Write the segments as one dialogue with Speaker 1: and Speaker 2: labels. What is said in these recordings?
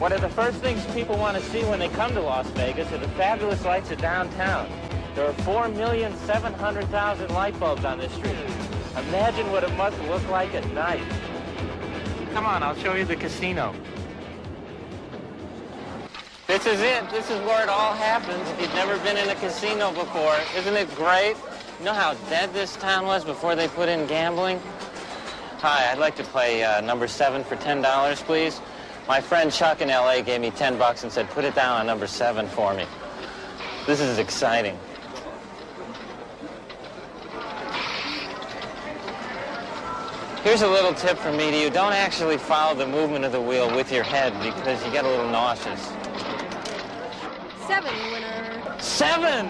Speaker 1: One of the first things people want to see when they come to Las Vegas are the fabulous lights of downtown. There are 4,700,000 light bulbs on this street. Imagine what it must look like at night. Come on, I'll show you the casino. This is it. This is where it all happens. If you've never been in a casino before, isn't it great? You know how dead this town was before they put in gambling? Hi, I'd like to play number 7 for $10, please. My friend Chuck in L.A. gave me $10 and said, put it down on number 7 for me. This is exciting. Here's a little tip from me to you. Don't actually follow the movement of the wheel with your head because you get a little nauseous.
Speaker 2: 7, winner.
Speaker 1: 7!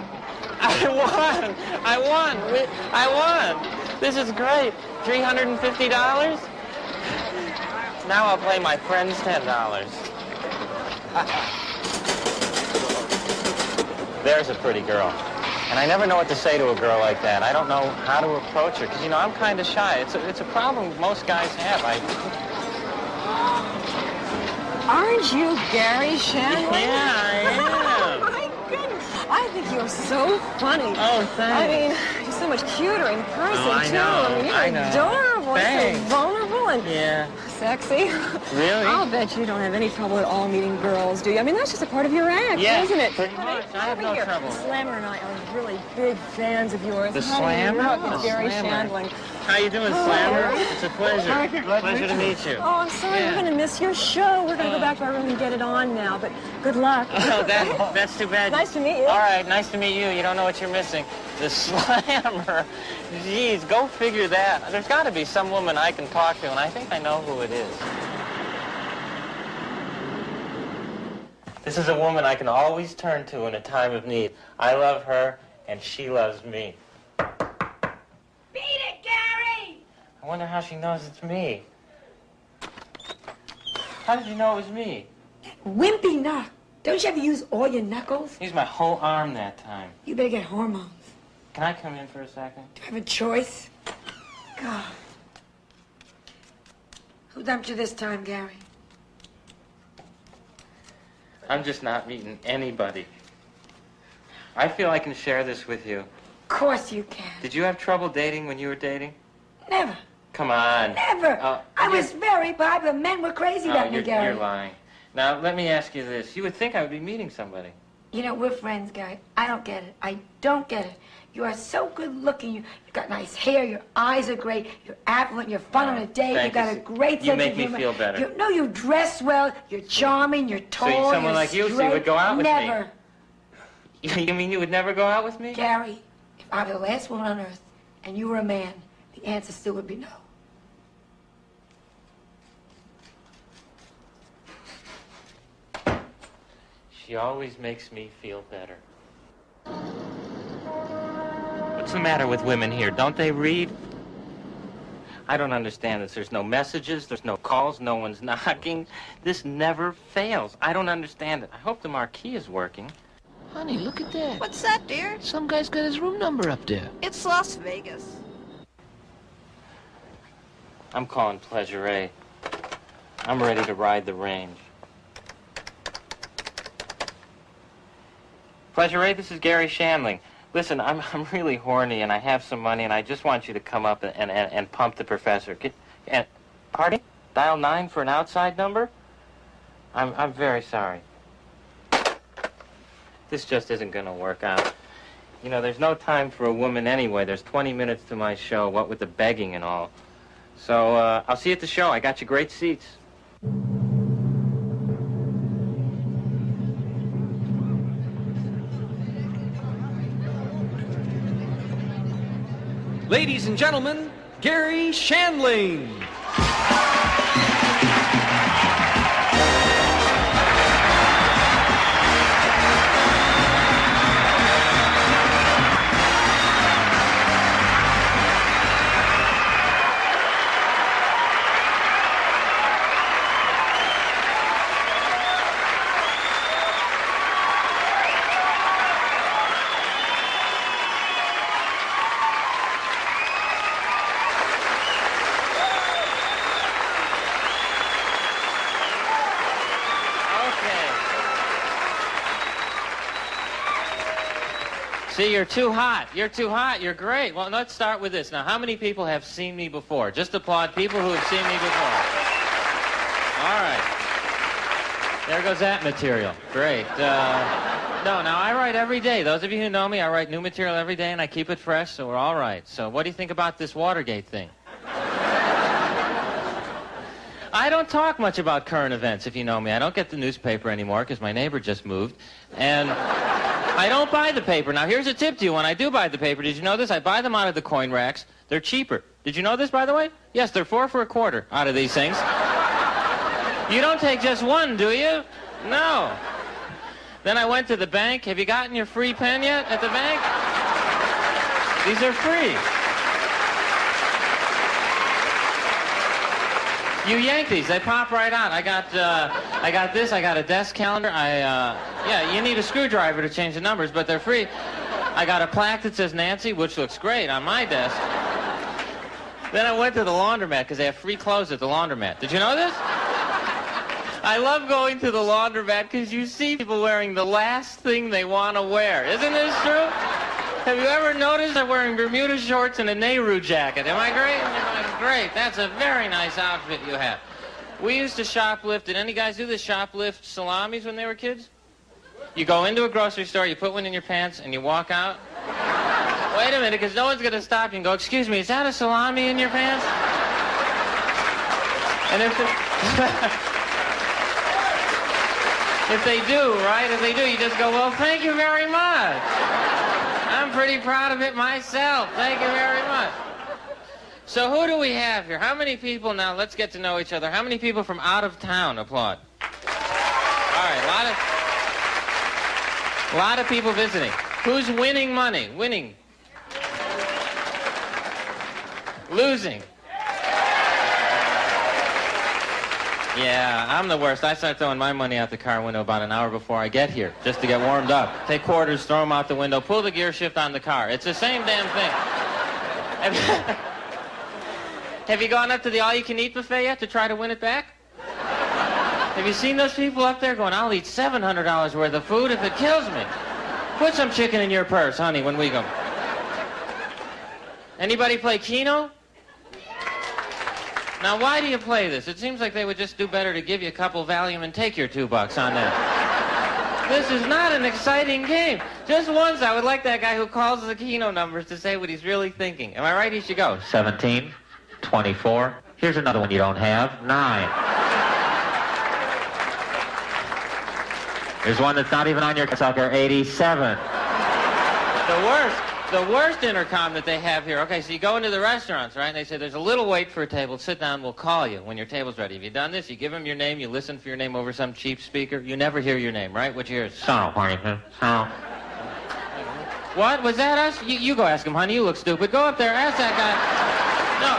Speaker 1: I won! This is great. $350? Now I'll play my friend's $10. There's a pretty girl. And I never know what to say to a girl like that. I don't know how to approach her, because, you know, I'm kind of shy. It's a problem most guys have.
Speaker 2: Aren't you Garry Shandling?
Speaker 1: Yeah, I am.
Speaker 2: Oh, my goodness. I think you're so funny.
Speaker 1: Oh, thanks.
Speaker 2: I mean, you're so much cuter in person,
Speaker 1: I
Speaker 2: too.
Speaker 1: know.
Speaker 2: I mean, you're
Speaker 1: I know.
Speaker 2: adorable.
Speaker 1: Thanks.
Speaker 2: So vulnerable and sexy.
Speaker 1: Really?
Speaker 2: I'll bet you don't have any trouble at all meeting girls, do you? I mean, that's just a part of your act, isn't it?
Speaker 1: Pretty much. I have no trouble.
Speaker 2: The Slammer and I are really big fans of yours.
Speaker 1: The Slammer?
Speaker 2: It's Garry Shandling.
Speaker 1: How you doing, Slammer? It's a pleasure. Pleasure to meet you.
Speaker 2: Oh, I'm sorry. We're going to miss your show. We're going to go back to our room and get it on now, but good luck.
Speaker 1: Oh, that's too bad.
Speaker 2: Nice to meet you.
Speaker 1: All right, nice to meet you. You don't know what you're missing. The Slammer. Jeez, go figure that. There's got to be some woman I can talk to, and I think I know who it is. This is a woman I can always turn to in a time of need. I love her, and she loves me.
Speaker 3: Beat it, Garry!
Speaker 1: I wonder how she knows it's me. How did you know it was me?
Speaker 3: Wimpy knock. Don't you ever use all your knuckles?
Speaker 1: Used my whole arm that time.
Speaker 3: You better get hormones.
Speaker 1: Can I come in for a second?
Speaker 3: Do I have a choice? God. Who dumped you this time, Garry?
Speaker 1: I'm just not meeting anybody. I feel I can share this with you.
Speaker 3: Of course you can.
Speaker 1: Did you have trouble dating when you were dating?
Speaker 3: Never.
Speaker 1: Come on.
Speaker 3: Never. I was very popular. Men were crazy about me, Garry.
Speaker 1: You're lying. Now, let me ask you this. You would think I would be meeting somebody.
Speaker 3: You know, we're friends, Garry. I don't get it. I don't get it. You are so good looking. You've got nice hair. Your eyes are great. You're affluent. You're fun on a date. You've got a great sense of humor.
Speaker 1: You make me feel better.
Speaker 3: No, you dress well. You're charming. You're tall.
Speaker 1: So someone like you would go out with me?
Speaker 3: Never.
Speaker 1: You mean you would never go out with me?
Speaker 3: Garry, if I were the last woman on earth and you were a man, the answer still would be no.
Speaker 1: She always makes me feel better. What's the matter with women here? Don't they read? I don't understand this. There's no messages, there's no calls, no one's knocking. This never fails. I don't understand it. I hope the marquee is working.
Speaker 4: Honey, look at that.
Speaker 5: What's that, dear?
Speaker 4: Some guy's got his room number up there.
Speaker 5: It's Las Vegas.
Speaker 1: I'm calling Pleasure A. I'm ready to ride the range. Pleasure A, this is Garry Shandling. Listen, I'm really horny, and I have some money, and I just want you to come up and pump the professor. Pardon? Dial 9 for an outside number? I'm very sorry. This just isn't going to work out. You know, there's no time for a woman anyway. There's 20 minutes to my show, what with the begging and all. So, I'll see you at the show. I got you great seats.
Speaker 6: Ladies and gentlemen, Garry Shandling.
Speaker 1: See, you're too hot. You're too hot. You're great. Well, let's start with this. Now, how many people have seen me before? Just applaud people who have seen me before. All right. There goes that material. Great. No, now I write every day. Those of you who know me, I write new material every day, and I keep it fresh, so we're all right. So what do you think about this Watergate thing? I don't talk much about current events, if you know me. I don't get the newspaper anymore because my neighbor just moved. And I don't buy the paper. Now, here's a tip to you. When I do buy the paper, did you know this? I buy them out of the coin racks. They're cheaper. Did you know this, by the way? Yes, they're 4 for a quarter out of these things. You don't take just one, do you? No. Then I went to the bank. Have you gotten your free pen yet at the bank? These are free. You yank these, they pop right out. I got this, I got a desk calendar. Yeah, you need a screwdriver to change the numbers, but they're free. I got a plaque that says Nancy, which looks great on my desk. Then I went to the laundromat because they have free clothes at the laundromat. Did you know this? I love going to the laundromat because you see people wearing the last thing they want to wear. Isn't this true? Have you ever noticed they're wearing Bermuda shorts and a Nehru jacket? Am I great? Great. That's a very nice outfit you have. We used to shoplift. Did any guys do this, shoplift salamis when they were kids? You go into a grocery store, you put one in your pants, and you walk out. Wait a minute, because no one's going to stop you and go, excuse me, is that a salami in your pants? And if they do, right? If they do, you just go, well, thank you very much. I'm pretty proud of it myself. Thank you very much. So who do we have here? How many people, now let's get to know each other. How many people from out of town applaud? All right, a lot of people visiting. Who's winning money? Winning. Losing. Yeah, I'm the worst. I start throwing my money out the car window about an hour before I get here, just to get warmed up. Take quarters, throw them out the window, pull the gear shift on the car. It's the same damn thing. Have you gone up to the all-you-can-eat buffet yet to try to win it back? Have you seen those people up there going, I'll eat $700 worth of food if it kills me? Put some chicken in your purse, honey, when we go. Anybody play Keno? Now, why do you play this? It seems like they would just do better to give you a couple Valium and take your $2 on that. This is not an exciting game. Just once, I would like that guy who calls the Keno numbers to say what he's really thinking. Am I right? He should go. 17, 24. Here's another one you don't have. 9. There's one that's not even on your sucker. 87. The worst intercom that they have here. Okay, so you go into the restaurants, right? And they say, there's a little wait for a table. Sit down, we'll call you when your table's ready. Have you done this? You give them your name, you listen for your name over some cheap speaker. You never hear your name, right? What you hear is, so, what? Was that us? You go ask him, honey. You look stupid. Go up there, ask that guy. No.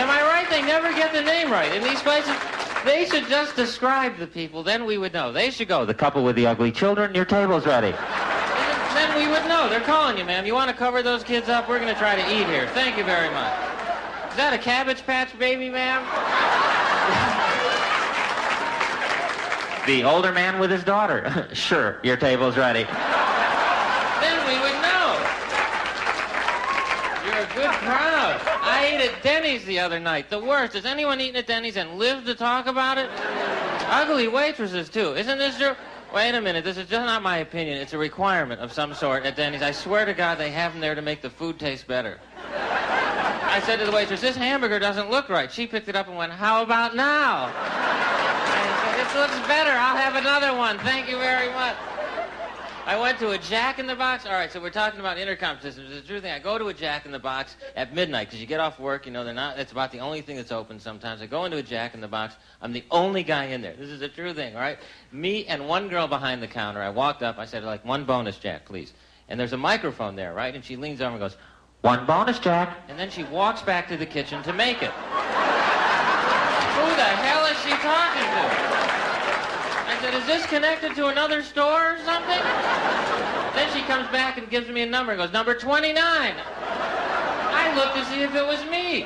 Speaker 1: Am I right? They never get the name right. In these places, they should just describe the people. Then we would know. They should go, the couple with the ugly children, your table's ready. Then we would know. They're calling you, ma'am. You want to cover those kids up? We're going to try to eat here. Thank you very much. Is that a Cabbage Patch baby, ma'am? The older man with his daughter. Sure, your table's ready. Then we would know. You're a good crowd. I ate at Denny's the other night. The worst. Has anyone eaten at Denny's and lived to talk about it? Ugly waitresses, too. Isn't this true? Wait a minute, this is just not my opinion. It's a requirement of some sort at Denny's. I swear to God they have them there to make the food taste better. I said to the waitress, this hamburger doesn't look right. She picked it up and went, how about now? I said, this looks better. I'll have another one. Thank you very much. I went to a Jack in the Box. All right, so we're talking about intercom systems. It's a true thing. I go to a Jack in the Box at midnight because you get off work. You know, it's about the only thing that's open sometimes. I go into a Jack in the Box. I'm the only guy in there. This is a true thing, all right? Me and one girl behind the counter. I walked up. I said, like, 1 bonus Jack, please. And there's a microphone there, right? And she leans over and goes, 1 bonus Jack. And then she walks back to the kitchen to make it. Who the hell is she talking to? I said, is this connected to another store or something? Then she comes back and gives me a number and goes, number 29. I looked to see if it was me.